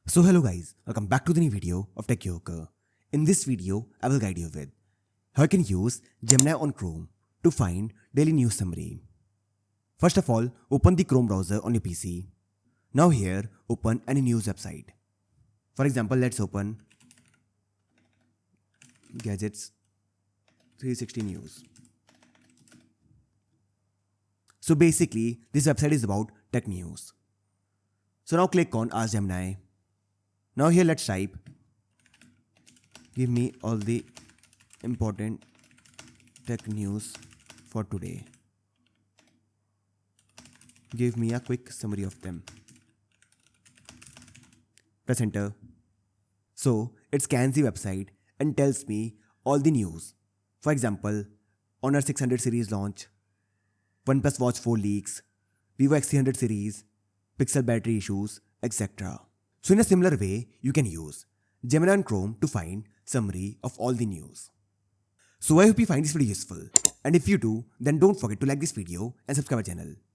So hello guys, welcome back to the new video of Tech Yoker. In this video, I will guide you with how you can use Gemini on Chrome to find daily news summary. First of all, open the Chrome browser on your PC. Now here, open any news website. For example, let's open Gadgets 360 News. So basically, this website is about tech news. So now click on Ask Gemini. Now here let's type, give me all the important tech news for today. Give me a quick summary of them. Press enter. So it scans the website and tells me all the news. For example, Honor 600 series launch, OnePlus Watch 4 leaks, Vivo X300 series, Pixel battery issues, etc. So in a similar way, you can use Gemini on Chrome to find summary of all the news. So I hope you find this video useful, and if you do, then don't forget to like this video and subscribe our channel.